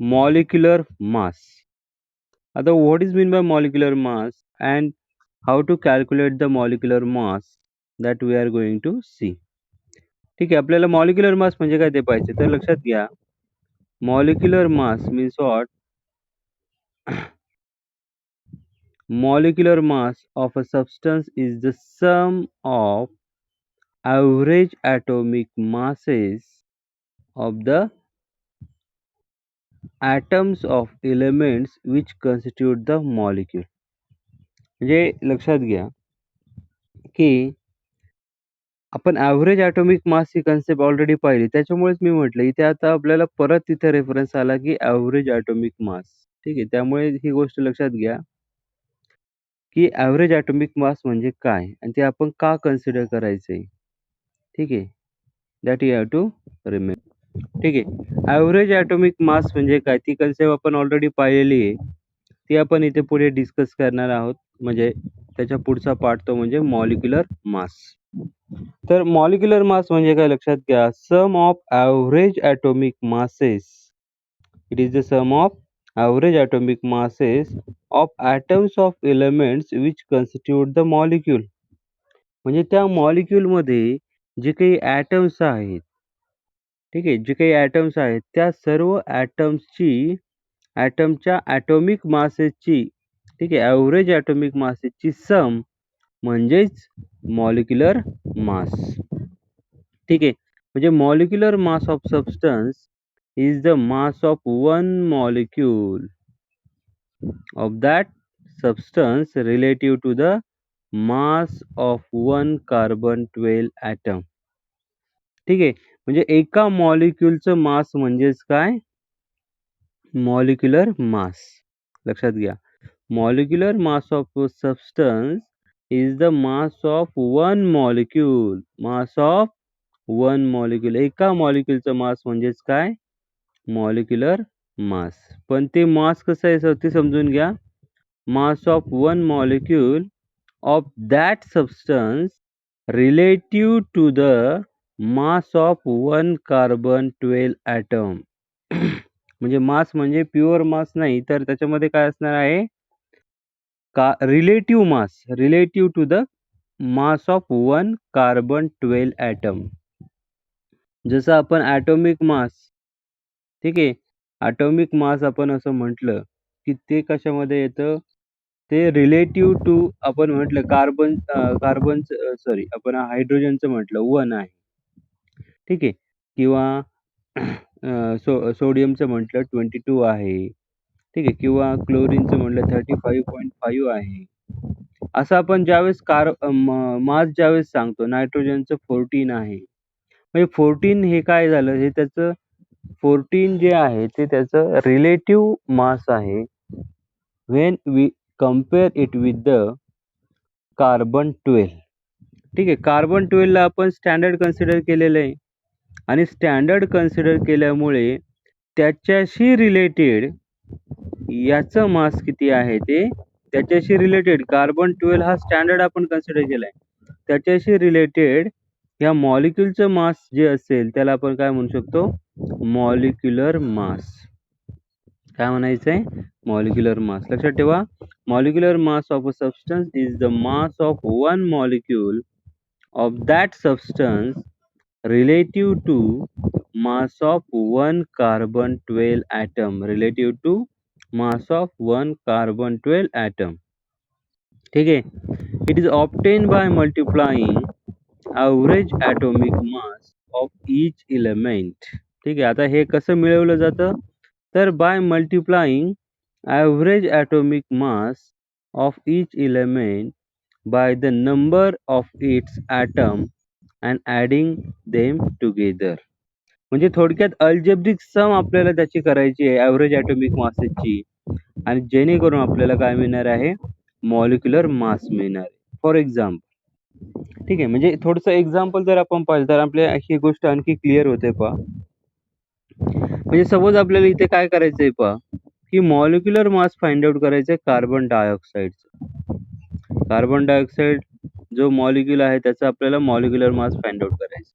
molecular mass. आता what is mean by molecular mass and how to calculate the molecular mass that we are going to see. ठीक आहे, आपल्याला molecular mass म्हणजे काय ते पाहायचं. तर लक्षात घ्या, molecular mass means what? Molecular mass of a substance is the sum of average atomic masses of the atoms of elements which constitute the molecule. म्हणजे लक्षात घ्या की आपण ॲव्हरेज ॲटॉमिक मास ही कन्सेप्ट ऑलरेडी पाहिली. त्याच्यामुळेच मी म्हटलं इथे आता आपल्याला परत तिथे रेफरन्स आला की ॲव्हरेज ॲटॉमिक मास. ठीक आहे. त्यामुळे ही गोष्ट लक्षात घ्या की ॲव्हरेज ॲटॉमिक मास म्हणजे काय आणि ते आपण का कन्सिडर करायचंय. ठीक आहे. That you have to remember. ठीक आहे. ॲव्हरेज ॲटॉमिक मास म्हणजे काय ती कन्सेप्ट आपण ऑलरेडी पाहिलेली आहे. ती आपण इथे पुढे डिस्कस करणार आहोत. म्हणजे त्याच्या पुढचा पार्ट तो म्हणजे मॉलिक्युलर मास. तर मॉलिक्युलर मास म्हणजे काय लक्षात घ्या, sum of average atomic masses. It is the sum of average atomic masses of atoms of elements which constitute the molecule. म्हणजे त्या मॉलिक्यूलमध्ये जे काही ॲटम्स आहेत, ठीक आहे, जे काही ॲटम्स आहेत त्या सर्व ॲटम्सची ॲटमच्या ॲटॉमिक मासेसची, ठीक आहे, ॲव्हरेज ॲटॉमिक मासेसची सम म्हणजेच मॉलिक्युलर मास. ठीक आहे. म्हणजे molecular mass of substance is the mass of one molecule of that substance relative to the mass of one carbon 12 atom. ठीक आहे. म्हणजे एका मॉलिक्यूलचं मास म्हणजेच काय? Molecular mass. लक्षात घ्या. Molecular mass of substance is the mass of one molecule. Mass of one molecule. एका मॉलिक्यूलचं मास म्हणजेच काय? Molecular mass. पण ते मास कसं आहे ते समजून घ्या. Mass of one molecule of that substance relative to the mass of one carbon 12 atom. म्हणजे मास म्हणजे प्युअर मास नाही, तर त्याच्यामध्ये काय असणार आहे? Relative mass, relative to the mass of one carbon 12 atom. जसं आपण ॲटॉमिक मास, ठीक आहे, ॲटॉमिक मास आपण असं म्हटलं की ते कशामध्ये येतं? ते रिलेटिव्ह टू आपण म्हटलं कार्बनचं सॉरी आपण हायड्रोजनचं म्हटलं 1 आहे. ठीक आहे. किंवा सोडियमचं म्हटलं 22 आहे. ठीक आहे. किंवा क्लोरीनचं म्हटलं 35.5 आहे. असं आपण ज्यावेळेस मास ज्यावेळेस सांगतो, नायट्रोजनचं 14 आहे. म्हणजे 14 हे काय झालं, हे त्याचं 14 जे आहे ते त्याचं रिलेटिव्ह मास आहे. When we compare it with the carbon 12. ठीक आहे. कार्बन 12 ला आपण स्टँडर्ड कन्सिडर केलेलं आहे आणि स्टँडर्ड कन्सिडर केल्यामुळे त्याच्याशी रिलेटेड याचं मास किती आहे ते त्याच्याशी रिलेटेड कार्बन 12 हा स्टँडर्ड आपण कन्सिडर केलाय. त्याच्याशी रिलेटेड या मॉलिक्यूलचं मास जे असेल त्याला आपण काय म्हणू शकतो? Molecular mass. काय म्हणायचंय? Molecular mass. लक्षात ठेवा, molecular mass of a substance is the mass of one molecule of that substance relative to mass of one carbon 12 atom. Relative to mass of one carbon 12 atom. ठीक आहे. It is obtain by multiplying average atomic mass of each element. ठीक आहे. आता हे कसं मिळवलं जातं? तर by multiplying average atomic mass of each element by the number of its atom and adding them together. म्हणजे थोडक्यात अल्जेब्रिक सम आपल्याला त्याची करायची आहे ॲव्हरेज ॲटॉमिक मासेसची, आणि जेणेकरून आपल्याला काय मिळणार आहे? मॉलिक्युलर मास मिळणार आहे. फॉर एक्झाम्पल, ठीक आहे, म्हणजे थोडंसं एक्झाम्पल जर आपण पाहिलं तर आपल्याला ही गोष्ट आणखी क्लिअर होते. पहा, म्हणजे सपोज आपल्याला इथे काय करायचंय पहा, की मॉलिक्युलर मास फाइंड आउट करायचं आहे कार्बन डायऑक्साईडचं. कार्बन डायऑक्साईड जो मॉलिक्यूल आहे त्याचा आपल्याला मॉलिक्युलर मास फाइंड आउट करायचं.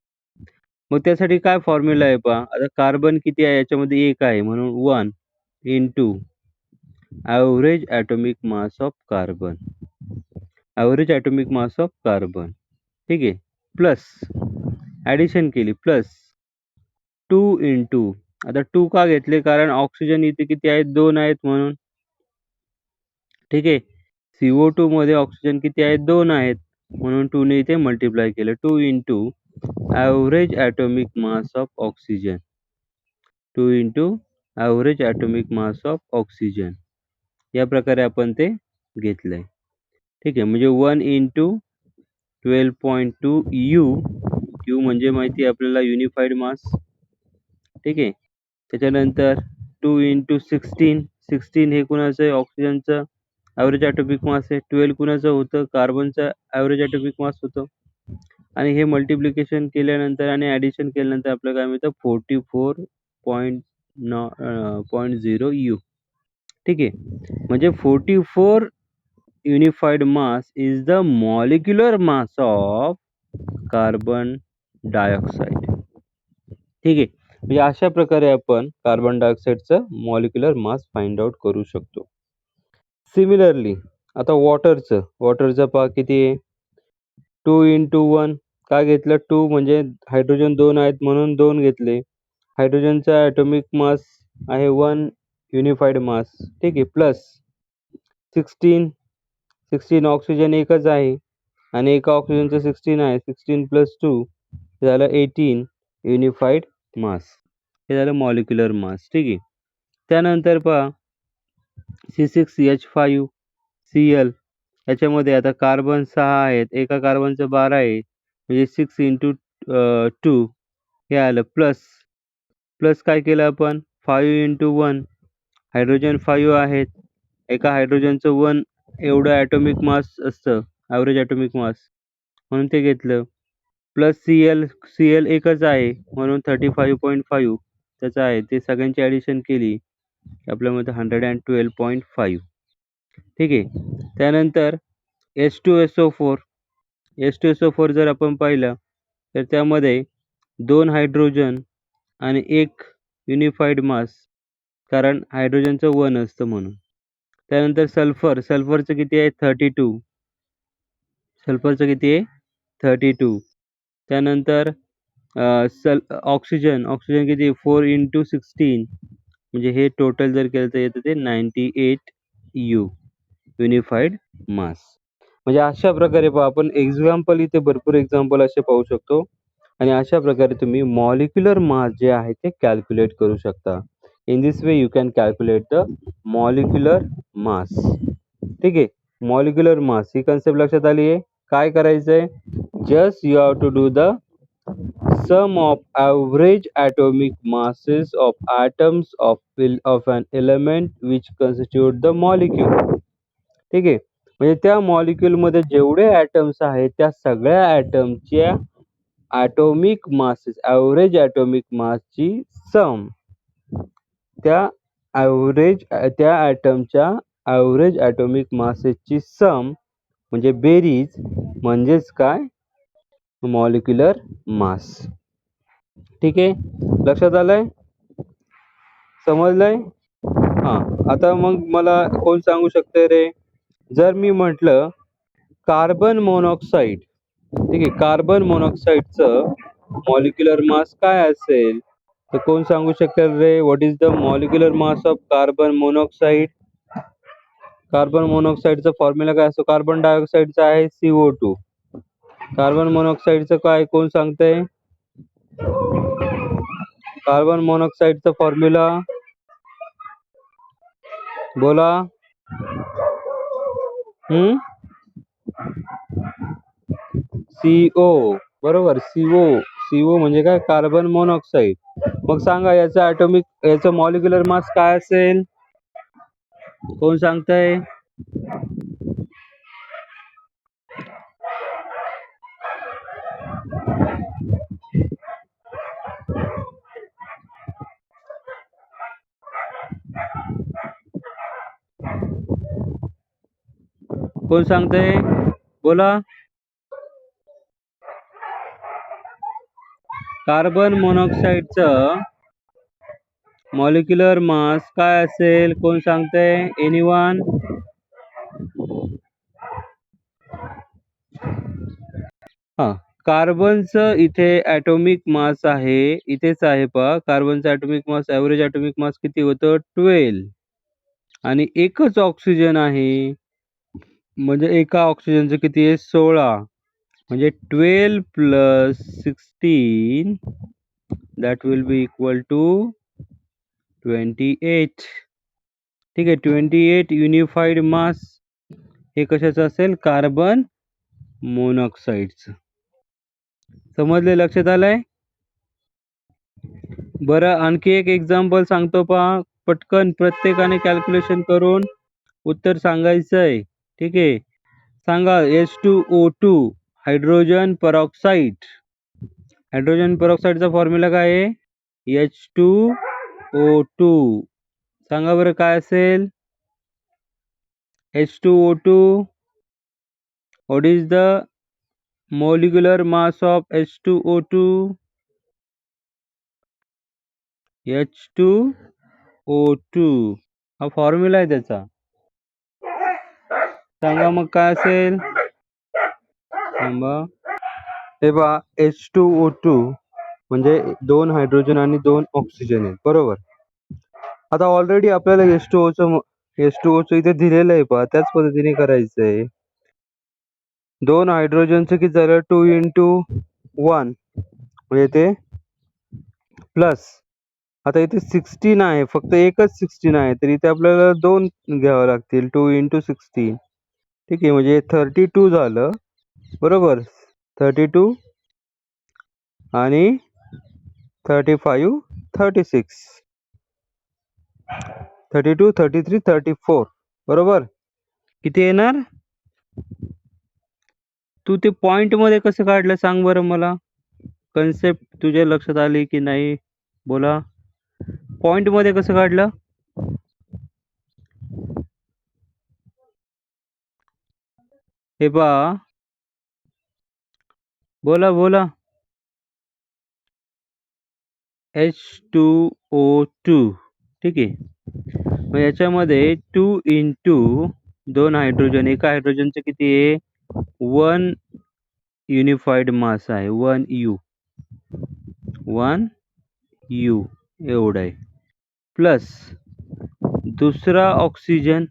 मग त्यासाठी काय फॉर्म्युला आहे पहा. आता कार्बन किती आहे याच्यामध्ये 1 आहे म्हणून 1. Into average atomic mass of carbon. Average atomic mass of carbon. ठीक आहे. प्लस ॲडिशन केली प्लस 2 इंटू, आता 2 का घेतले? कारण ऑक्सिजन इथे किती आहेत? 2 आहेत म्हणून. ठीक आहे. CO2 मध्ये ऑक्सिजन किती आहेत? 2 आहेत. म्हणून 2 ने इथे मल्टिप्लाय केलं. 2 into average atomic mass of oxygen. 2 into average atomic mass of oxygen. या प्रकारे आपण ते घेतलंय. ठीक आहे. म्हणजे 1 इंटू 12.2 यू. यू म्हणजे माहिती आहे आपल्याला युनिफाईड मास. ठीक आहे. त्याच्यानंतर 2 इंटू 16. 16 हे कुणाचं आहे? ऑक्सिजनचं ॲव्हरेज ॲटॉमिक मास आहे. 12 कुणाचं होतं? कार्बनचं ॲव्हरेज ॲटॉमिक मास होतं. आणि हे मल्टिप्लिकेशन केल्यानंतर आणि ॲडिशन केल्यानंतर आपल्याला काय मिळतं? 44.0 यू. ठीक आहे. म्हणजे 44 unified mass is the molecular mass of carbon dioxide. ठीक आहे. म्हणजे अशा प्रकारे आपण कार्बन डायऑक्साईडचं मॉलिक्युलर मास फाइंड आउट करू शकतो. सिमिलरली आता वॉटरचं पहा किती आहे? 2 इंटू 1. का घेतलं? 2 म्हणजे हायड्रोजन 2 आहेत म्हणून 2 घेतले. हायड्रोजनचा ॲटॉमिक मास आहे 1 युनिफाईड मास. ठीक आहे. प्लस 16. 16 ऑक्सिजन एकच आहे आणि एका ऑक्सिजनचं 16 आहे. 16 प्लस 2 झालं 18 युनिफाईड मास. हे झालं मॉलिक्युलर मास. ठीक आहे. त्यानंतर पहा C6H5 Cl. याच्यामध्ये आता कार्बन 6 आहेत. एका कार्बनचं 12 आहे. म्हणजे 6 इंटू 2 हे आलं. प्लस काय केलं आपण? 5 इंटू 1. हायड्रोजन 5 आहेत. एका हायड्रोजनचं 1 एवढं ॲटॉमिक मास असतं, ॲव्हरेज ॲटॉमिक मास. म्हणून ते घेतलं. प्लस Cl एकच आहे म्हणून 35.5 त्याचं आहे. ते सगळ्यांची ॲडिशन केली आपल्यामध्ये 112.5. ठीक आहे. त्यानंतर H2SO4. H2SO4 जर आपण पाहिलं तर त्यामध्ये 2 हायड्रोजन आणि 1 युनिफाईड मास, कारण हायड्रोजनचं 1 असतं म्हणून. त्यानंतर सल्फरचं किती आहे? 32. सल्फरचं किती आहे? 32. त्यानंतर ऑक्सिजन किती? 4 इंटू 16. म्हणजे हे टोटल जर केलं तर येतं ते 98 यू युनिफाईड मास. म्हणजे अशा प्रकारे पहा आपण एक्झाम्पल इथे भरपूर एक्झाम्पल असे पाहू शकतो आणि अशा प्रकारे तुम्ही मॉलिक्युलर मास जे आहे ते कॅल्क्युलेट करू शकता. In this way you can calculate the molecular मास. ठीक आहे. मॉलिक्युलर मास ही कन्सेप्ट लक्षात आली आहे. काय करायचंय? Just you have to do the sum of average atomic masses of atoms of an element which constitute the molecule. ठीक आहे. म्हणजे त्या मॉलिक्युलमध्ये जेवढे ॲटम्स आहेत त्या सगळ्या ॲटमच्या ॲटॉमिक मासेस, ॲव्हरेज ॲटॉमिक मासची सम त्या ॲटमच्या ॲव्हरेज ॲटॉमिक मासेसची सम म्हणजे बेरीज म्हणजेच काय? मॉलिक्युलर मास. ठीक आहे. लक्षात आलंय? समजलंय? हां. आता मग मला कोण सांगू शकतंय रे? जर मी म्हटलं कार्बन मोनॉक्साईड, ठीक आहे, कार्बन मोनॉक्साईडचं मॉलिक्युलर मास काय असेल? तर कोण सांगू शकेल रे? What is the molecular mass of carbon monoxide? Carbon मोनॉक्साईडचा फॉर्म्युला काय असतो? कार्बन डायऑक्साईडचा आहे CO2. कार्बन मोनॉक्साईडचं काय कोण सांगतंय? कार्बन मोनॉक्साईडचा फॉर्म्युला बोला. CO. बरोबर. CO म्हणजे काय? Carbon monoxide. मग सांगा याचं मॉलिक्युलर मास काय असेल? कोण सांगतंय? कोण सांगतंय? बोला. कार्बन मोनॉक्साईडचं मॉलिक्युलर मास काय असेल? कोण सांगतंय? एनीवन? हां. कार्बनचं इथे ॲटॉमिक मास आहे. इथेच आहे पहा. कार्बनचं atomic mass, average atomic mass किती होतं? 12 आणि एकच ऑक्सिजन आहे. म्हणजे एका ऑक्सिजनचं किती आहे? 16. म्हणजे 12 plus 16 that will be equal to 28. ठीक आहे. 28 युनिफाईड मास हे कशाचं असेल? कार्बन मोनॉक्साईडचं. समजले? लक्षात आलंय? बरं, आणखी एक एक्झाम्पल सांगतो पहा. पटकन प्रत्येकाने कॅल्क्युलेशन करून उत्तर सांगायचंय. ठीक आहे. सांगा H2O2 hydrogen peroxide. Hydrogen पेरॉक्साईडचा formula काय आहे? H2O2. सांगा बरं काय असेल? H2O2. What is the molecular mass of H2O2? H2O2 हा फॉर्म्युला आहे त्याचा. सांगा मग काय असेल? हे पहा H2O2 म्हणजे 2 हायड्रोजन आणि 2 ऑक्सिजन आहेत, बरोबर. आता ऑलरेडी आपल्याला H2O चं इथे दिलेलं आहे पहा, त्याच पद्धतीने करायचं आहे. 2 हायड्रोजनचं किती झालं? 2 into 1 म्हणजे ते प्लस. आता इथे 16 आहे, फक्त एकच 16 आहे, तर इथे आपल्याला 2 घ्यावं लागतील. 2 into 16. ठीक आहे, म्हणजे 32 झालं, बरोबर. 32 आणि 35 36. 32 33 34, बरोबर. किती येणार? तू ते पॉइंटमध्ये कसं काढलं सांग बरं मला. कन्सेप्ट तुझ्या लक्षात आली की नाही? बोला. पॉइंटमध्ये कसं काढलं? हे पहा, बोला बोला. H2O2. ठीक आहे. मग याच्यामध्ये 2 into 2 हायड्रोजन, एका हायड्रोजनचं किती आहे? 1 युनिफाईड मास आहे. 1U. 1U एवढं आहे. प्लस दुसरा ऑक्सिजन.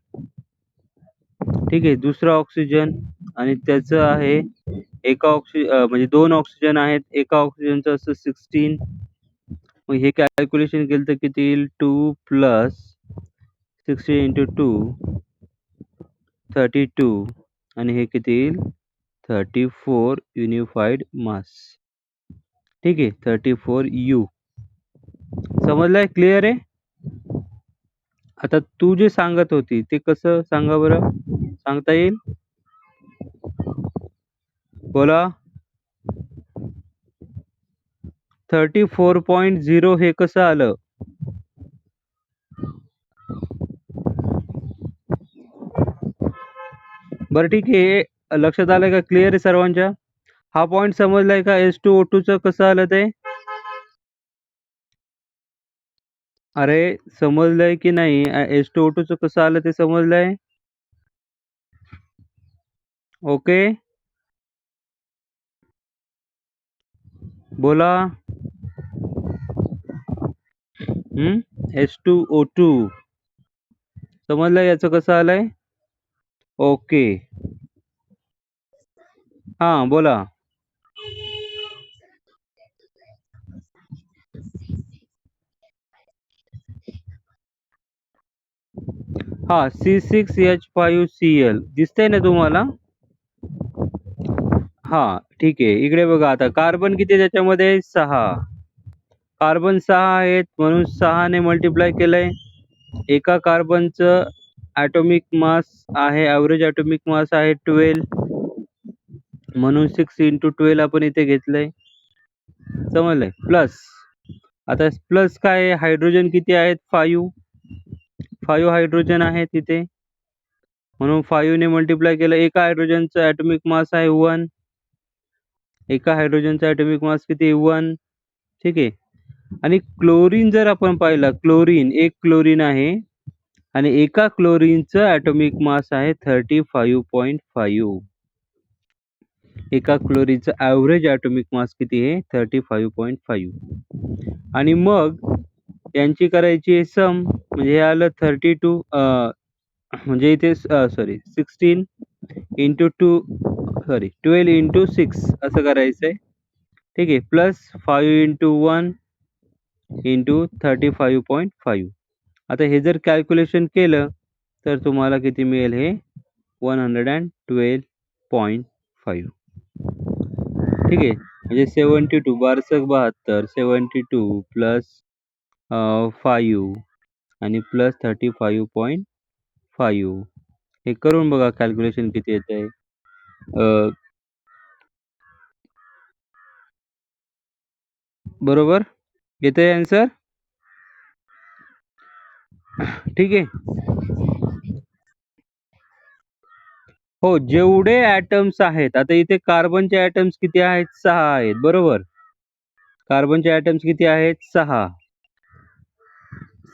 ठीक आहे. दुसरा ऑक्सिजन आणि त्याचं आहे म्हणजे 2 ऑक्सिजन आहेत. एका ऑक्सिजनचं असं 16. मग हे कॅल्क्युलेशन केलं तर किती येईल? 2 प्लस 16 into 2 32 आणि हे किती येईल? 34 युनिफाईड मास. ठीक आहे. 34U. समजलंय? क्लिअर आहे? आता तू जे सांगत होती ते कसं सांगा बरं? सांगता येईल? बोला. 34.0 हे कसं आलं? बरं ठीक आहे. लक्षात आलंय का? क्लिअर आहे सर्वांच्या? हा पॉइंट समजलाय का? H2O2चं कसं आलं ते? अरे समजलंय की नाही? H2O2चं कसं आलं ते समजलंय? ओके. बोला. H2O2 समजलंय याचं कसं आलंय? ओके. हां, बोला. हां, C6H5Cl दिसतंय ना तुम्हाला? हां, ठीक आहे. इकडे बघा आता कार्बन किती आहे त्याच्यामध्ये? 6. कार्बन 6 आहेत म्हणून 6 ने मल्टिप्लाय केलंय. एका कार्बनचं ॲटॉमिक मास आहे, एव्हरेज ॲटॉमिक मास आहे 12. म्हणून 6 into 12 आपण इथे घेतलंय. समजलंय? प्लस आता प्लस काय आहे? हायड्रोजन किती आहेत? 5. 5 हायड्रोजन आहेत तिथे. म्हणून 5 ने मल्टिप्लाय केलं. एका हायड्रोजनचं ॲटॉमिक मास आहे 1. एका हायड्रोजनचा ॲटॉमिक मास किती? 1. ठीक आहे. आणि क्लोरीन जर आपण पाहिला, क्लोरीन एक क्लोरीन आहे आणि एका क्लोरीनचं ॲटॉमिक मास आहे 35.5. एका क्लोरीनचं ॲव्हरेज ॲटॉमिक मास किती आहे? 35.5. आणि मग यांची करायची आहे सम, म्हणजे हे आलं 32 म्हणजे इथे सॉरी 16 इंटू 2 सॉरी 12 इंटू 6 असं करायचं आहे. ठीक आहे. Plus 5 into 1 into 35.5. आता हे जर कॅल्क्युलेशन केलं तर तुम्हाला किती मिळेल हे? 112.5. ठीक आहे. म्हणजे 72 बारसक 72 72 प्लस 5 आणि प्लस 35.5. हे करून बघा कॅल्क्युलेशन किती येतंय. बरोबर? येतंय आन्सर? ठीक आहे. हो, जेवढे ॲटम्स आहेत, आता इथे कार्बनचे ॲटम्स किती आहेत? 6 आहेत, बरोबर? कार्बनचे ॲटम्स किती आहेत? 6.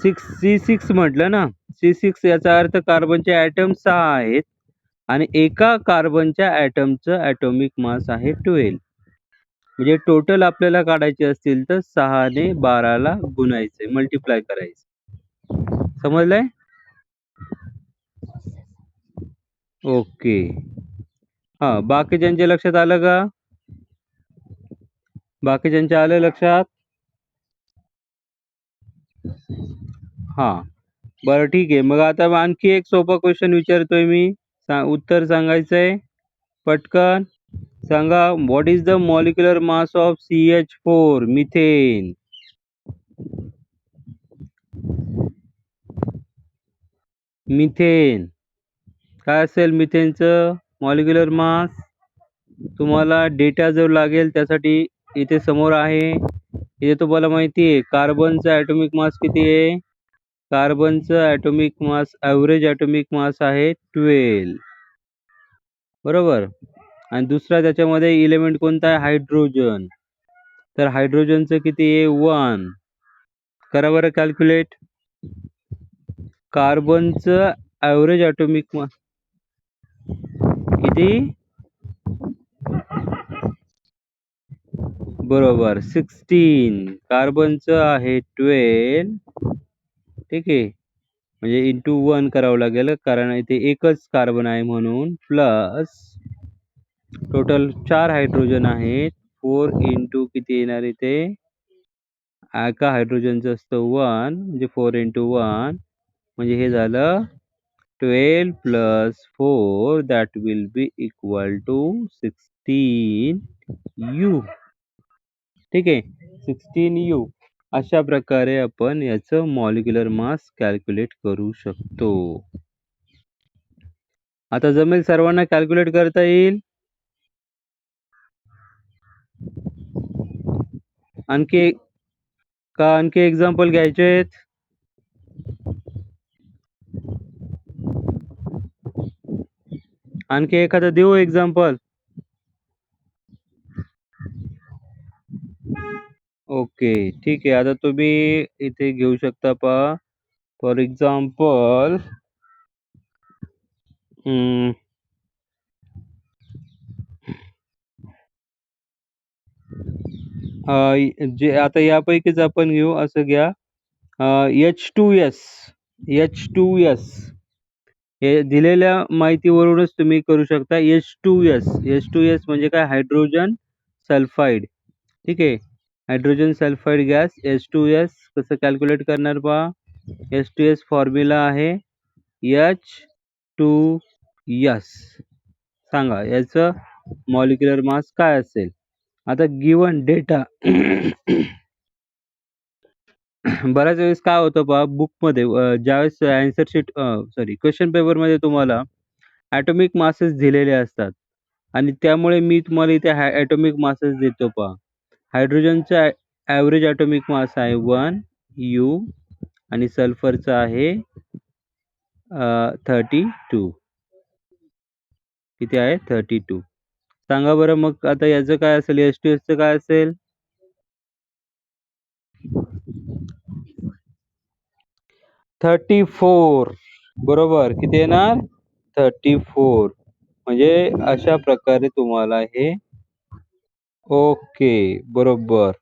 6 C6 म्हटलं ना, C6 याचा अर्थ कार्बनचे ॲटम 6 आहेत आणि एका कार्बनच्या ॲटमचं ॲटॉमिक मास आहे 12. म्हणजे टोटल आपल्याला काढायचे असतील तर 6 ने 12ला गुणायचे, मल्टिप्लाय करायचं. समजलंय? ओके. हां, बाकीच्यांच्या लक्षात आलं का? बाकीच्यांच्या आलं लक्षात? हां. बरं ठीक आहे. मग आता आणखी एक सोपा क्वेश्चन विचारतोय मी. उत्तर सांगायचंय पटकन. सांगा, what is the molecular mass of CH4 methane? Methane. काय असेल मिथेनचं मॉलिक्युलर मास? तुम्हाला डेटा जो लागेल त्यासाठी इथे समोर आहे. इथे तुम्हाला माहिती आहे कार्बनचा ॲटॉमिक मास किती आहे? कार्बनचं atomic mass, average atomic mass आहे 12. बरोबर? आणि दुसरा त्याच्यामध्ये एलिमेंट कोणता आहे? हायड्रोजन. तर हायड्रोजनचं किती आहे? 1. करा बरं कॅल्क्युलेट. कार्बनचं ॲव्हरेज ॲटॉमिक मास किती? बरोबर 16. कार्बनचं आहे 12. ठीक आहे. म्हणजे इंटू 1 करावं लागेल कारण इथे एकच कार्बन आहे म्हणून. प्लस टोटल 4 हायड्रोजन आहेत. 4 इंटू किती येणार इथे? एका हायड्रोजनचं असतं 1 म्हणजे 4 इंटू 1 म्हणजे हे झालं 12 plus 4 that will be equal to 16U. ठीक आहे. 16U. अशा प्रकारे आपण याचं मॉलिक्युलर मास कॅल्क्युलेट करू शकतो. आता जमेल सर्वांना कॅल्क्युलेट करता येईल? आणखी एक्झाम्पल घ्यायचे आहेत? आणखी एखादं देऊ एक्झाम्पल? ओके. ठीक आहे. आता तुम्ही इथे घेऊ शकता पहा. फॉर एक्झाम्पल जे आता यापैकीच आपण घेऊ असं घ्या. H2S. H2S. हे दिलेल्या माहितीवरूनच तुम्ही करू शकता. H2S. H2S म्हणजे काय? Hydrogen sulphide. ठीक आहे. हायड्रोजन सल्फाइड गॅस H2S कसं कॅल्क्युलेट करणार पहा. H2S फॉर्म्युला आहे H2S. सांगा याचं मॉलिक्युलर मास काय असेल? आता गिव्हन डेटा बऱ्याच वेळेस काय होतं पहा बुकमध्ये ज्यावेळेस ॲन्सर शीट क्वेश्चन पेपरमध्ये तुम्हाला ॲटॉमिक मासेस दिलेले असतात आणि त्यामुळे मी तुम्हाला इथे ॲटॉमिक मासेस देतो पहा. हायड्रोजनचा ॲव्हरेज ॲटॉमिक मास आहे 1U आणि सल्फरचा आहे 32. किती आहे? 32. सांगा बरं मग आता याचं काय असेल? H2Sचं काय असेल? 34 बरोबर. किती येणार? 34 म्हणजे अशा प्रकारे तुम्हाला हे ओके. बरोबर.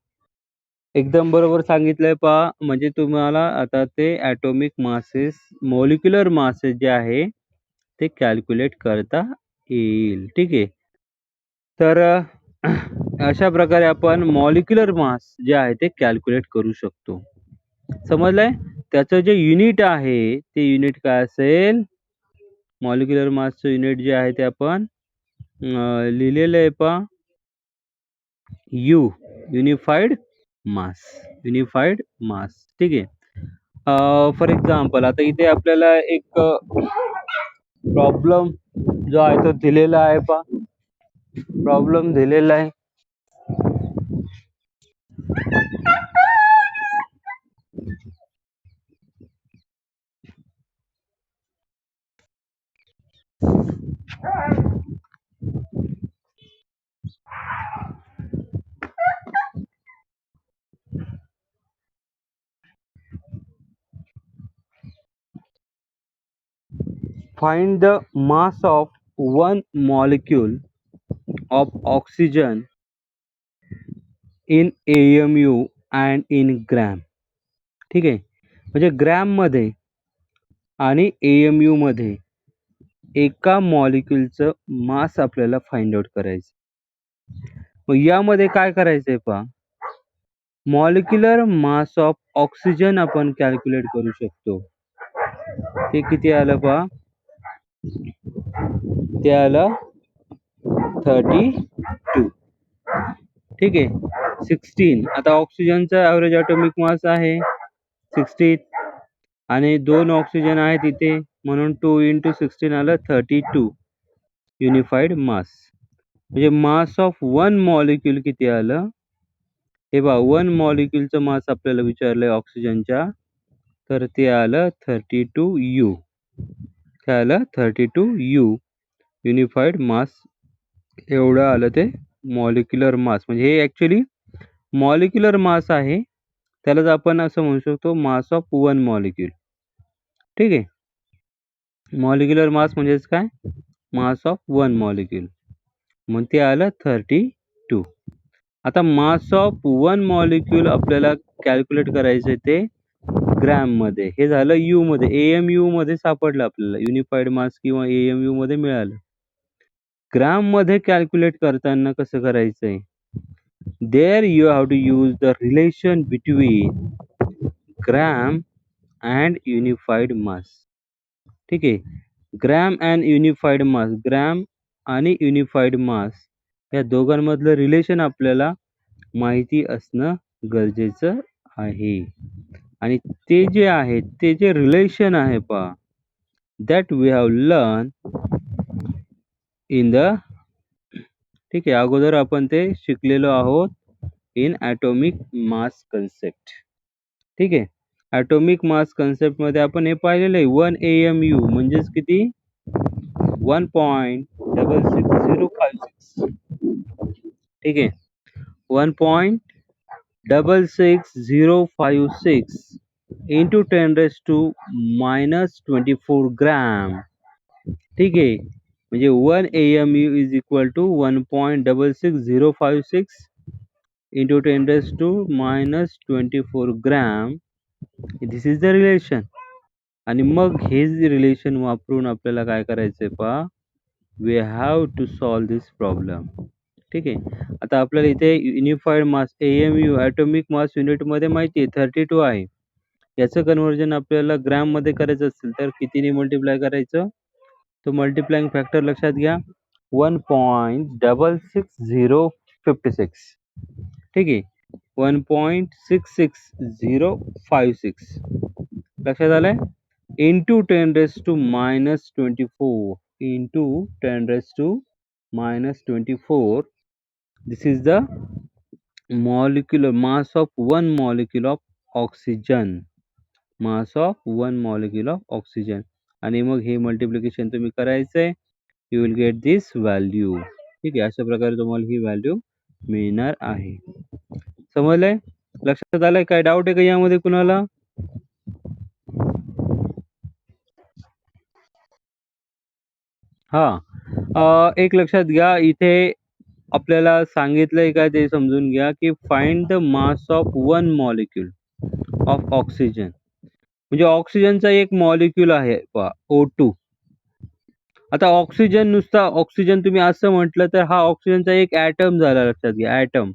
एकदम बरोबर सांगितलंय पहा. म्हणजे तुम्हाला आता ते ॲटॉमिक मासेस, मॉलिक्युलर मासेस जे आहे, ते कॅल्क्युलेट करता येईल. ठीक आहे. तर अशा प्रकारे आपण मॉलिक्युलर मास जे आहे ते कॅल्क्युलेट करू शकतो. समजलंय? त्याचं जे युनिट आहे, ते युनिट काय असेल? मॉलिक्युलर मासचं युनिट जे आहे ते आपण लिहिलेलं आहे पहा. You unified mass. Unified mass. ठीक आहे. फॉर एक्झाम्पल आता इथे आपल्याला एक प्रॉब्लेम जो आहे तो दिलेला आहे पहा. प्रॉब्लेम दिलेला आहे. Find the mass of one molecule of oxygen in AMU and in gram. ठीक आहे. म्हणजे ग्रॅममध्ये आणि AMU मध्ये एका मॉलिक्यूलचं मास आपल्याला फाइंड आउट करायचं. मग यामध्ये काय करायचंय पहा. मॉलिक्युलर मास ऑफ ऑक्सिजन आपण कॅल्क्युलेट करू शकतो. ते किती आलं पहा. ते आलं 32. ठीक आहे. 16 आता ऑक्सिजनचा ॲव्हरेज ॲटॉमिक मास आहे 16 आणि 2 ऑक्सिजन आहेत इथे म्हणून 2 × 16 आलं 32 युनिफाईड मास. म्हणजे मास ऑफ वन मॉलिक्यूल किती आलं? हे पहा 1 मॉलिक्यूलचं मास आपल्याला विचारलंय ऑक्सिजनच्या, तर ते आलं 32 U. काय आलं? 32 U युनिफाईड मास. एवढं आलं ते मॉलिक्युलर मास. म्हणजे हे ॲक्च्युअली मॉलिक्युलर मास आहे. त्यालाच आपण असं म्हणू शकतो मास ऑफ वन मॉलिक्यूल. ठीक आहे. मॉलिक्युलर मास म्हणजेच काय? मास ऑफ वन मॉलिक्यूल. मग ते आलं 32. आता मास ऑफ वन मॉलिक्यूल आपल्याला कॅल्क्युलेट करायचं ते ग्रॅममध्ये. हे झालं यूमध्ये. AMUमध्ये सापडलं आपल्याला. युनिफाईड मास किंवा AMUमध्ये मिळालं. ग्रॅममध्ये कॅल्क्युलेट करताना कसं करायचंय? There you have to use the relation between gram and unified mass. ठीक आहे. Gram and unified mass. Gram आणि युनिफाईड मास या दोघांमधलं रिलेशन आपल्याला माहिती असणं गरजेचं आहे. आणि ते जे आहे ते जे रिलेशन आहे पहा, that we have learn in the ठीक आहे. अगोदर आपण ते शिकलेलो आहोत इन ॲटॉमिक मास कन्सेप्ट. ठीक आहे. ॲटॉमिक मास कन्सेप्टमध्ये आपण हे पाहिलेलं आहे 1 AMU म्हणजेच किती? 1.66056. ठीक आहे. 1.66056 into 10⁻⁻24 ग्रॅम. ठीक आहे. म्हणजे 1 AMU is equal to 1.66056 into 10⁻⁻24 gram. This is the relation. आणि मग हे रिलेशन वापरून आपल्याला काय करायचंय पहा. We have to solve this problem. ठीक आहे. आता आपल्याला इथे unified mass AMU atomic mass युनिटमध्ये माहिती आहे 32 आहे. याचं कन्व्हर्जन आपल्याला ग्रॅममध्ये करायचं असेल तर कितीने मल्टिप्लाय करायचं? तो मल्टिप्लाइंग फॅक्टर लक्षात घ्या 1.66056. ठीक आहे. 1.66056 लक्षात आलंय? Into 10⁻⁻24 into 10⁻⁻24. This is the molecular mass of one molecule of oxygen. Mass of one molecule of oxygen. आणि मग हे मल्टिप्लिकेशन तुम्ही करायचंय. You will get this value. ठीक आहे. अशा प्रकारे तुम्हाला ही व्हॅल्यू मिळणार आहे. समजलंय? लक्षात आलंय? काय डाऊट आहे का यामध्ये कुणाला? हां. एक लक्षात घ्या इथे आपल्याला सांगितलंय काय ते समजून घ्या, की find the mass of one molecule of oxygen. म्हणजे ऑक्सिजनचा एक मॉलिक्यूल आहे पहा O2. आता ऑक्सिजन नुसता ऑक्सिजन तुम्ही असं म्हटलं तर हा ऑक्सिजनचा एक ॲटम झाला लक्षात घ्या ॲटम.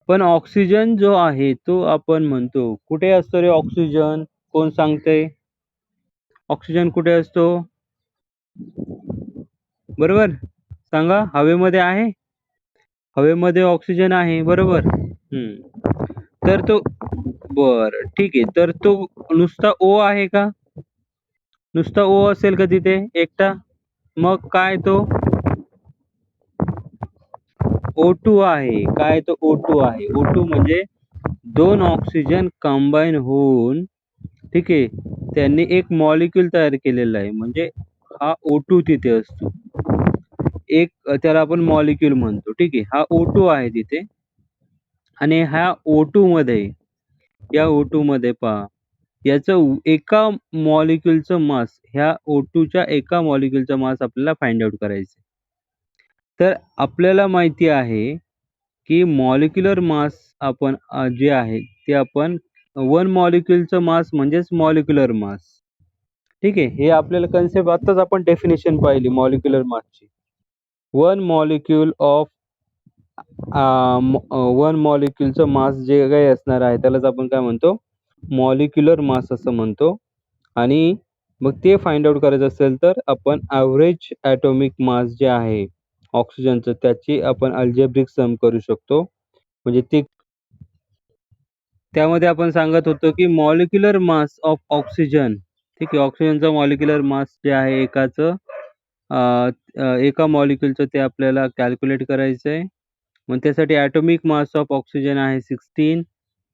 पण ऑक्सिजन जो आहे तो आपण म्हणतो कुठे असतो रे ऑक्सिजन? कोण सांगतंय? ऑक्सिजन कुठे असतो? बरोबर? सांगा हवेमध्ये आहे? हवेमध्ये ऑक्सिजन आहे बरोबर? हं. तर तो बरं ठीक आहे. तर तो नुसता O आहे का? नुसता O असेल का तिथे एकटा? मग काय तो? O2 आहे. काय तो O2 आहे. O2 म्हणजे 2 ऑक्सिजन कंबाईन होऊन ठीक आहे. त्यांनी एक मॉलिक्यूल तयार केलेला आहे. म्हणजे हा O2 तिथे असतो. एक त्याला आपण मॉलिक्यूल म्हणतो. ठीक आहे. हा O2 आहे तिथे आणि ह्या O2 मध्ये या O2 मध्ये पहा याचं एका मॉलिक्यूलचं मास ह्या O2च्या एका मॉलिक्यूलचा मास आपल्याला फाइंड आउट करायचं आहे. तर आपल्याला माहिती आहे, की मॉलिक्युलर मास आपण जे आहे ते आपण वन मॉलिक्यूलचं मास म्हणजेच मॉलिक्युलर मास. ठीक आहे. हे आपल्याला कन्सेप्ट आत्ताच आपण डेफिनिशन पाहिली मॉलिक्युलर मासची. वन मॉलिक्यूल ऑफ वन मॉलिक्यूलचं मास जे काही असणार आहे त्यालाच आपण काय म्हणतो? मॉलिक्युलर मास असं म्हणतो आणि मग ते फाइंड आउट करायचं असेल तर आपण एव्हरेज एटॉमिक मास जे आहे ऑक्सिजनचं त्याची आपण अल्जेब्रिक सम करू शकतो. म्हणजे ते त्यामध्ये आपण सांगत होतो, की मॉलिक्युलर मास ऑफ ऑक्सिजन ठीक आहे. ऑक्सिजनचं मॉलिक्युलर मास जे आहे एकाचं अ, एका मॉलिक्यूलचं ते आपल्याला कॅल्क्युलेट करायचं आहे. मग त्यासाठी ॲटॉमिक मास ऑफ ऑक्सिजन आहे 16.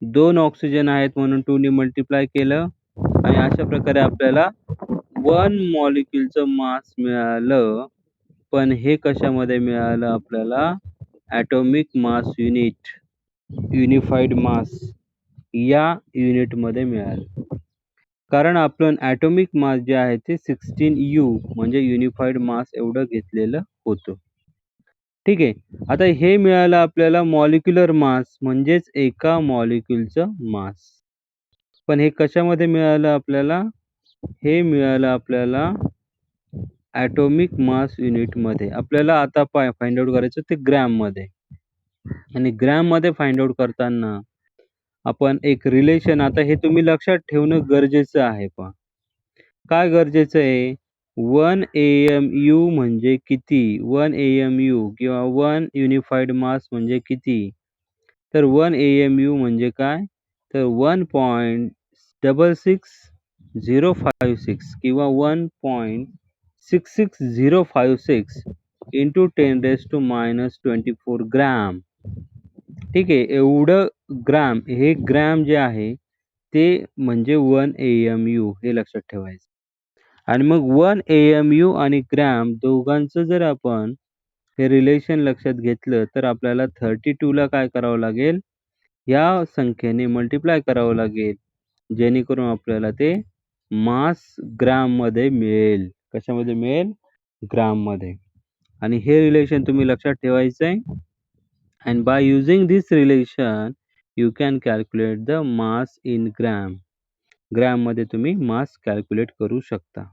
2 ऑक्सिजन आहेत म्हणून 2 ने मल्टिप्लाय केलं आणि अशा प्रकारे आपल्याला 1 मॉलिक्यूलचं मास मिळालं. पण हे कशामध्ये मिळालं आपल्याला? Atomic mass unit, unified mass या युनिटमध्ये मिळालं. कारण आपण ॲटॉमिक मास जे आहे ते 16U म्हणजे युनिफाईड मास एवढं घेतलेलं होतं. ठीक आहे. आता हे मिळालं आपल्याला मॉलिक्युलर मास म्हणजेच एका मॉलिक्यूलचं मास. पण हे कशामध्ये मिळालं आपल्याला? हे मिळालं आपल्याला ॲटॉमिक मास युनिटमध्ये. आपल्याला आता फाइंड आउट करायचं ते ग्रॅममध्ये आणि ग्रॅममध्ये फाइंड आउट करताना आपण एक रिलेशन आता हे तुम्ही लक्षात ठेवणं गरजेचं आहे पहा. काय गरजेचं आहे? 1 AMU म्हणजे किती? 1 AMU किंवा 1 युनिफाईड मास म्हणजे किती? तर 1 AMU म्हणजे काय? तर 1.66056 किंवा 1.66056 इंटू 10⁻⁻24 ग्रॅम. ठीक आहे. एवढं ग्रॅम हे ग्रॅम जे आहे ते म्हणजे 1 AMU हे लक्षात ठेवायचं. आणि मग 1 AMU आणि ग्रॅम दोघांचं जर आपण हे रिलेशन लक्षात घेतलं, तर आपल्याला 32 ला काय करावं लागेल? या संख्येने मल्टिप्लाय करावं लागेल. जेणेकरून आपल्याला ते मास ग्रॅममध्ये मिळेल. कशामध्ये मिळेल? ग्रॅममध्ये. आणि हे रिलेशन तुम्ही लक्षात ठेवायचं आहे. And by using this relation, you can calculate the mass in gram. ग्रॅममध्ये तुम्ही मास कॅल्क्युलेट करू शकता.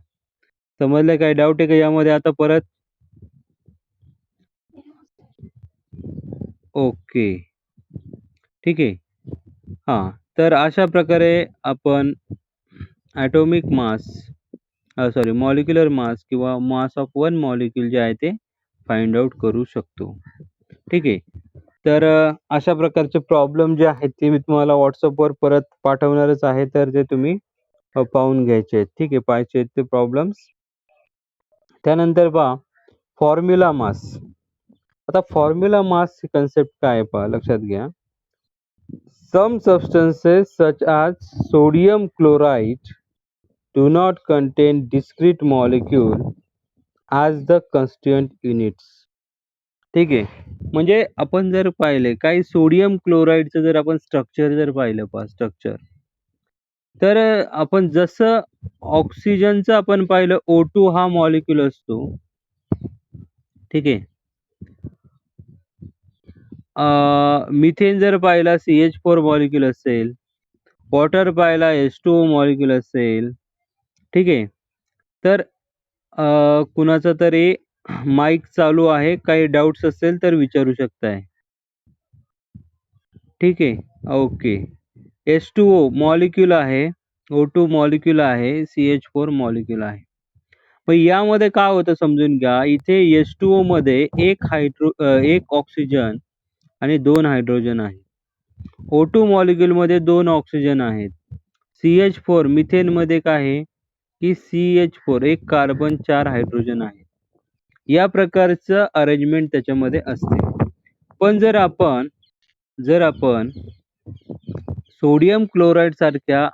समजलं काही डाऊट आहे का यामध्ये आता परत? ओके. ठीक आहे. हां. तर अशा प्रकारे आपण atomic mass sorry molecular mass किंवा मास ऑफ वन मॉलिक्यूल जे आहे ते फाइंड आउट करू शकतो. ठीक आहे. तर अशा प्रकारचे प्रॉब्लेम जे आहेत ते मी तुम्हाला WhatsAppवर परत पाठवणारच आहे. तर ते तुम्ही पाहून घ्यायचे आहेत. ठीक आहे. पाहायचे आहेत ते प्रॉब्लेम्स. त्यानंतर पहा फॉर्म्युला मास. आता फॉर्म्युला मासची कन्सेप्ट काय आहे पहा लक्षात घ्या. Some substances such as sodium chloride do not contain discrete molecule as the constituent units. ठीक आहे. म्हणजे आपण जर पाहिले काही सोडियम क्लोराईडचं जर आपण स्ट्रक्चर जर पाहिलं पहा स्ट्रक्चर. तर आपण जसं ऑक्सिजनचं आपण पाहिलं O2 हा मॉलिक्यूल असतो. ठीक आहे. मिथेन जर पाहिला CH4 मॉलिक्यूल असेल. वॉटर पाहिला H2O मॉलिक्यूल असेल. ठीक आहे. तर कुणाचा तरी माईक चालू आहे. काही डाउट्स असेल तर विचारू शकताय. ठीक आहे. ओके. H2O मॉलिक्यूल आहे. O2 मॉलिक्यूल आहे. CH4 मॉलिक्यूल आहे. मग यामध्ये काय होतं समजून घ्या. इथे H2O मध्ये एक ऑक्सिजन आणि 2 हायड्रोजन आहे. O2 मॉलिक्यूलमध्ये 2 ऑक्सिजन आहेत. CH4 मिथेनमध्ये काय आहे, की CH4 एक कार्बन 4 हायड्रोजन आहे. या प्रकारचं अरेंजमेंट त्याच्यामध्ये असते. पण जर आपण सोडियम क्लोराईड सारख्या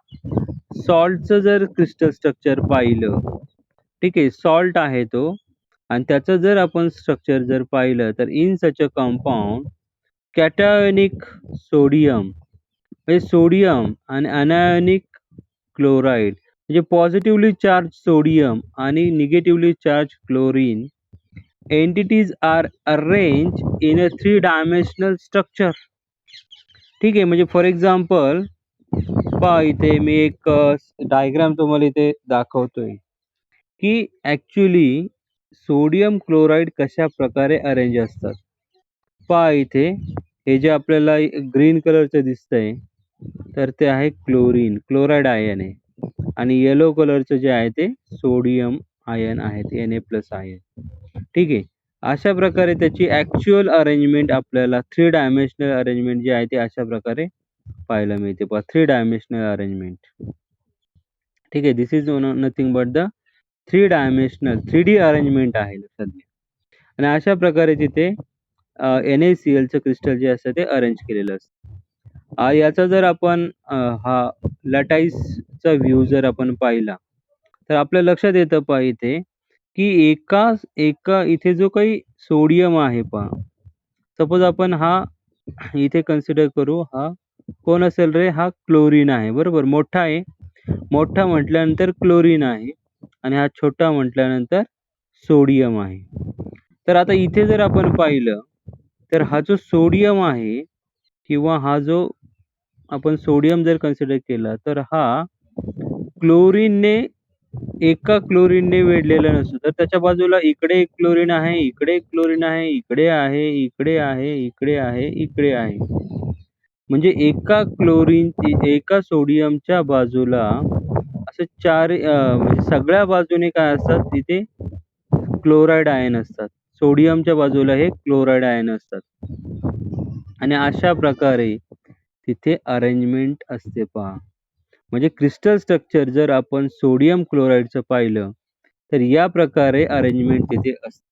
सॉल्टचं जर क्रिस्टल स्ट्रक्चर पाहिलं, ठीक आहे, सॉल्ट आहे तो आणि त्याचं जर आपण स्ट्रक्चर जर पाहिलं तर in such a compound cationic sodium म्हणजे सोडियम आणि अनायोनिक क्लोराईड म्हणजे पॉझिटिव्हली चार्ज सोडियम आणि negatively charge chlorine entities are arrange in a 3 dimensional structure. ठीक आहे. म्हणजे फॉर एक्झाम्पल पहा इथे मी एक डायग्राम तुम्हाला इथे दाखवतोय, की ॲक्चुअली सोडियम क्लोराईड कशा प्रकारे अरेंज असतात. पहा इथे हे जे आपल्याला ग्रीन कलरचं दिसतंय, तर ते आहे क्लोरीन, क्लोराईड आयन आहे आणि येलो कलरचं जे आहे ते सोडियम आयन आहेत, Na+ आयन. ठीक आहे. अशा प्रकारे त्याची ॲक्चुअल अरेंजमेंट आपल्याला 3 डायमेन्शनल अरेंजमेंट जे आहे ते अशा प्रकारे पाहायला मिळते. पहा 3 डायमेन्शनल अरेंजमेंट. ठीक आहे. This is nothing but the 3 dimensional 3D arrangement आहे लक्षात घ्या. आणि अशा प्रकारे तिथे NaClचं क्रिस्टल जे असतं ते अरेंज केलेलं असतं. याचा जर आपण हा लॅटाईसचा व्ह्यू जर आपण पाहिला, तर आपल्या लक्षात येतं पहा इथे, की एका इथे जो काही सोडियम आहे पहा. सपोज आपण हा इथे कन्सिडर करू, हा कोण असेल रे? हा क्लोरीन आहे, बरोबर. मोठा आहे. मोठा म्हटल्यानंतर क्लोरीन आहे आणि हा छोटा म्हटल्यानंतर सोडियम आहे. तर आता इथे जर आपण पाहिलं, तर हा जो सोडियम आहे किंवा हा जो आपण सोडियम जर कन्सिडर केला, तर हा क्लोरीनने एका क्लोरीनने वेढलेला नसतो. तर त्याच्या बाजूला इकडे एक क्लोरीन आहे, इकडे एक क्लोरीन आहे, इकडे आहे, इकडे आहे, इकडे आहे, इकडे आहे. म्हणजे एका सोडियमच्या बाजूला असं म्हणजे सगळ्या बाजूने काय असतात तिथे क्लोराईड आयन असतात. सोडियमच्या बाजूला हे क्लोराईड आयन असतात. आणि अशा प्रकारे तिथे अरेंजमेंट असते पहा. म्हणजे क्रिस्टल स्ट्रक्चर जर आपण सोडियम क्लोराईडचं पाहिलं, तर या प्रकारे अरेंजमेंट तिथे असते.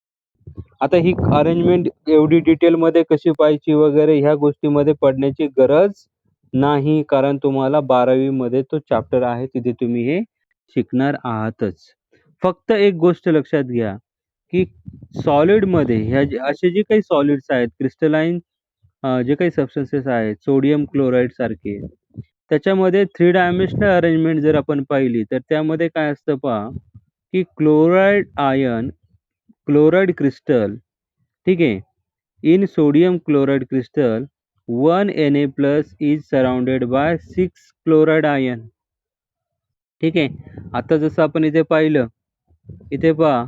आता ही अरेंजमेंट एवढी डिटेलमध्ये कशी पाहायची वगैरे ह्या गोष्टीमध्ये पडण्याची गरज नाही. कारण तुम्हाला 12वी मध्ये तो चॅप्टर आहे तिथे तुम्ही हे शिकणार आहातच. फक्त एक गोष्ट लक्षात घ्या, की सॉलिडमध्ये असे जे काही सॉलिड्स आहेत क्रिस्टलाईन जे काही सबस्टन्सेस आहेत सोडियम क्लोराईड सारखे, त्याच्यामध्ये 3 डायमेन्शनल अरेंजमेंट जर आपण पाहिली, तर त्यामध्ये काय असतं पहा, की क्लोराईड क्रिस्टल, ठीक आहे. In sodium chloride crystal 1 Na+ is surrounded by 6 chloride ion. ठीक आहे. आता जसं आपण इथे पाहिलं, इथे पहा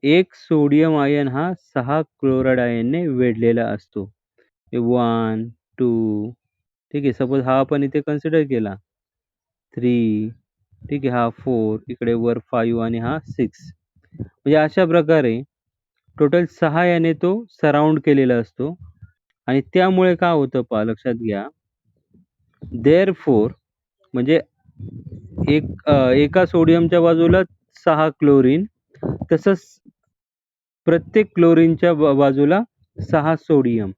एक सोडियम आयन हा 6 क्लोराईड आयनने वेढलेला असतो. 1, 2 ठीक आहे. सपोज हा आपण इथे कन्सिडर केला 3 ठीक आहे. हा 4 इकडे वर 5 आणि हा 6 म्हणजे अशा प्रकारे टोटल 6 याने तो सराउंड केलेला असतो आणि त्यामुळे काय होतं पहा लक्षात घ्या. देअरफॉर म्हणजे एका सोडियमच्या बाजूला 6 क्लोरीन तसंच प्रत्येक क्लोरीनच्या बाजूला 6 सोडियम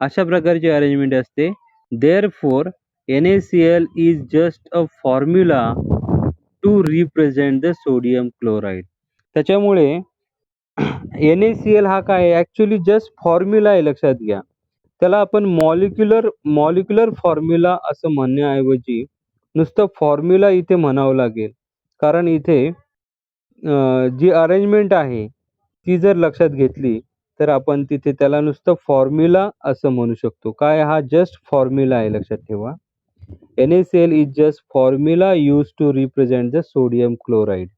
अशा प्रकारची अरेंजमेंट असते. Therefore NaCl is just a formula to represent the sodium chloride. त्याच्यामुळे NaCl हा काय आहे ॲक्चुअली जस्ट फॉर्म्युला आहे लक्षात घ्या. त्याला आपण मॉलिक्युलर फॉर्म्युला असं म्हणण्याऐवजी नुसतं फॉर्म्युला इथे म्हणावं लागेल. कारण इथे जी अरेंजमेंट आहे, ती जर लक्षात घेतली, तर आपण तिथे त्याला नुसतं फॉर्म्युला असं म्हणू शकतो. काय हा जस्ट फॉर्म्युला आहे लक्षात ठेवा. NaCl is just formula used to represent the sodium chloride.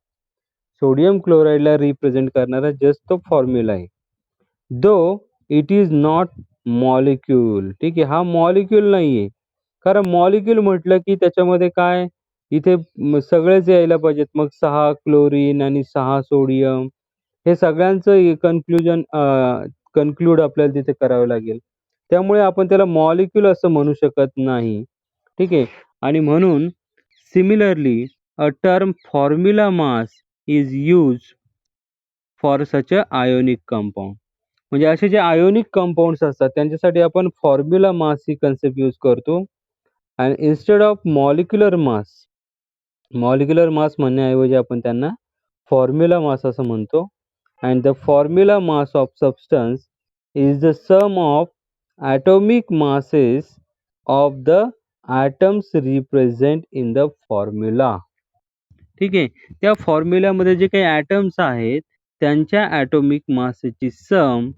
Sodium क्लोराईडला रिप्रेझेंट करणारा जस्ट तो फॉर्म्युला आहे. Though it is not molecule. ठीक आहे. हा मॉलिक्यूल नाहीये. कारण मॉलिक्यूल म्हटलं की त्याच्यामध्ये काय इथे सगळेच यायला पाहिजेत. मग 6 क्लोरीन आणि 6 सोडियम हे सगळ्यांचं कन्क्लूड आपल्याला तिथे करावं लागेल. त्यामुळे आपण त्याला मॉलिक्यूल असं म्हणू शकत नाही. ठीक आहे. आणि म्हणून similarly a term formula mass is used for such a ionic compound. म्हणजे असे जे आयोनिक कंपाउंड्स असतात त्यांच्यासाठी आपण फॉर्म्युला मास ही कन्सेप्ट यूज करतो. आणि इन्स्टेड ऑफ मॉलिक्युलर मास म्हणण्याऐवजी आपण त्यांना फॉर्म्युला मास असं म्हणतो. And the formula mass of substance is the sum of atomic masses of the atoms represent in the formula. ठीक आहे. त्या फॉर्म्युल्यामध्ये जे काही ॲटम्स आहेत, त्यांच्या ॲटॉमिक मासची सम.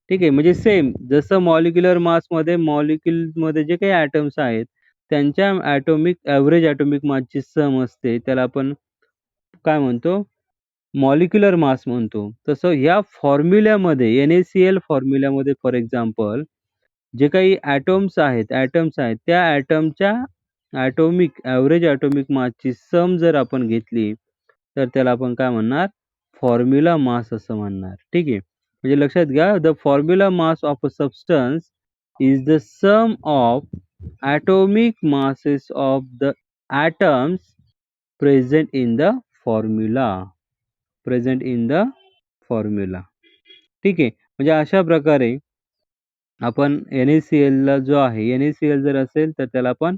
ठीक आहे. म्हणजे सेम जसं मॉलिक्युलमध्ये जे काही ॲटम्स आहेत, त्यांच्या एव्हरेज ॲटॉमिक मासची सम असते. त्याला आपण काय म्हणतो? मॉलिक्युलर मास म्हणतो. तसं ह्या फॉर्म्युल्यामध्ये NaCl फॉर्म्युल्यामध्ये फॉर एक्झाम्पल जे काही ॲटम्स आहेत, त्या ॲटमच्या एव्हरेज ॲटॉमिक मासची सम जर आपण घेतली, तर त्याला आपण काय म्हणणार? फॉर्म्युला मास असं म्हणणार. ठीक आहे. म्हणजे लक्षात घ्या, the formula mass of a substance is the sum of atomic masses of the atoms present in the formula. ठीक आहे. म्हणजे अशा प्रकारे आपण NaClला जो आहे, NaCl जर असेल तर त्याला आपण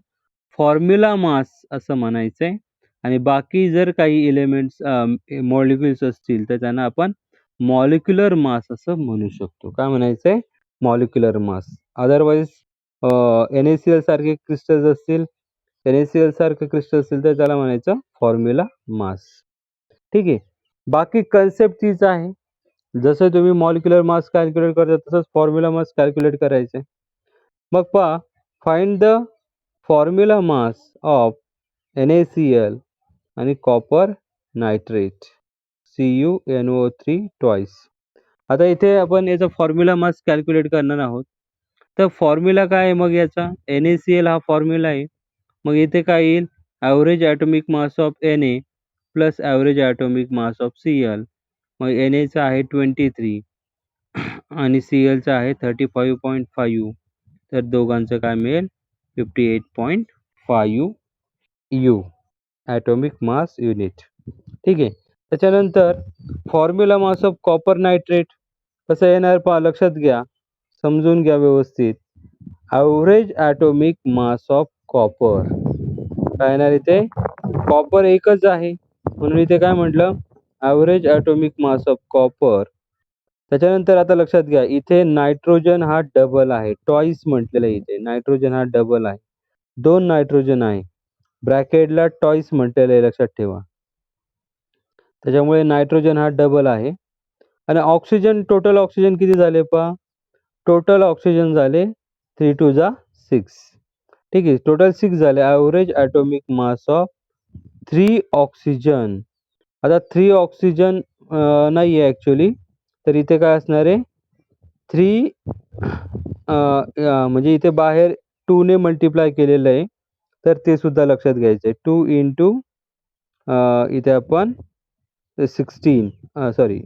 फॉर्म्युला मास असं म्हणायचंय आणि बाकी जर काही एलिमेंट्स मॉलिक्युल्स असतील तर त्यांना आपण मॉलिक्युलर मास असं म्हणू शकतो. काय म्हणायचंय? मॉलिक्युलर मास. अदरवाईज NaCl सारखे क्रिस्टल्स असतील, NaCl सारखे क्रिस्टल असेल तर त्याला म्हणायचं फॉर्म्युला मास. ठीक आहे. बाकी कन्सेप्ट तीच आहे. जसं तुम्ही मॉलिक्युलर मास कॅल्क्युलेट करता तसंच फॉर्म्युला मास कॅल्क्युलेट करायचं. मग पहा, find the formula mass of NaCl आणि कॉपर नायट्रेट CuNO3 ट्वाइस. आता इथे आपण याचा फॉर्म्युला मास कॅल्क्युलेट करणार आहोत. तर फॉर्म्युला काय आहे मग याचा? NaCl हा फॉर्म्युला आहे. मग इथे काय येईल? Average atomic mass of Na plus average atomic mass of Cl. मग Naचा आहे 23 आणि Clचा आहे 35.5. तर दोघांचं काय मिळेल? 58.5 U ॲटॉमिक मास युनिट. ठीक आहे. त्याच्यानंतर formula mass of copper nitrate कसं येणार पहा, लक्षात घ्या, समजून घ्या व्यवस्थित. Average atomic mass of copper काय येणार इथे? कॉपर एकच आहे म्हणून इथे काय म्हटलं? Average atomic mass of copper. त्याच्यानंतर आता लक्षात घ्या, इथे नायट्रोजन हा डबल आहे. ट्वाइस म्हटलेलं आहे इथे. नायट्रोजन हा डबल आहे. 2 नायट्रोजन आहे. ब्रॅकेटला ट्वाइस म्हटलेलं आहे लक्षात ठेवा. त्याच्यामुळे नायट्रोजन हा डबल आहे. आणि ऑक्सिजन, टोटल ऑक्सिजन किती झाले पहा? टोटल ऑक्सिजन झाले 3 टू जा 6. ठीक आहे. टोटल 6 झाले. Average atomic mass of 3 oxygen. आता 3 ऑक्सिजन नाही आहे ॲक्चुअली. तर इथे काय असणार आहे? 3 म्हणजे इथे बाहेर 2 ने मल्टिप्लाय केलेलं आहे. तर ते सुद्धा लक्षात घ्यायचं आहे. 2 इंटू इथे आपण 16 सॉरी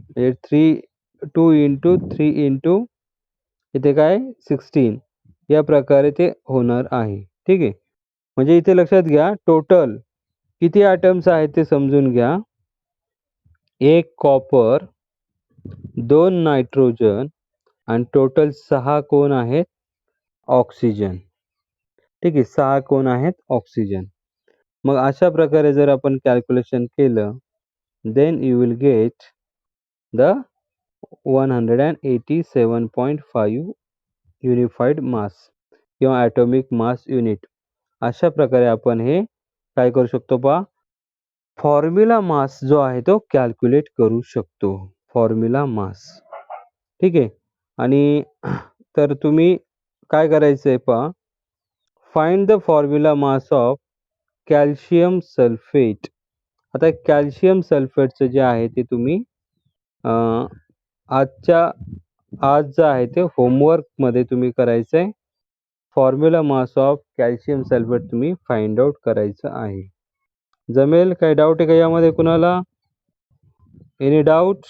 2 इंटू 3 इंटू इथे काय 16 या प्रकारे ते होणार आहे. ठीक आहे. म्हणजे इथे लक्षात घ्या, टोटल किती ॲटम्स आहेत ते समजून घ्या. 1 कॉपर, 2 नायट्रोजन आणि टोटल 6 कोण आहेत? ऑक्सिजन. ठीक आहे. 6 कोण आहेत? ऑक्सिजन. मग अशा प्रकारे जर आपण कॅल्क्युलेशन केलं, then you will get the 187.5 unified mass किंवा ॲटॉमिक मास युनिट. अशा प्रकारे आपण हे काय करू शकतो पहा, फॉर्म्युला मास जो आहे तो कॅल्क्युलेट करू शकतो. Formula mass. ठीक आहे. आणि तर तुम्ही काय करायचंय पहा, find the formula mass of calcium sulphate. आता कॅल्शियम सल्फेटचं जे आहे ते तुम्ही अ, आजच्या आज जे आहे ते होमवर्कमध्ये तुम्ही करायचं आहे. Formula mass of calcium sulphate तुम्ही फाइंड आउट करायचं आहे. जमेल? काही डाऊट आहे का यामध्ये कुणाला? Any doubt?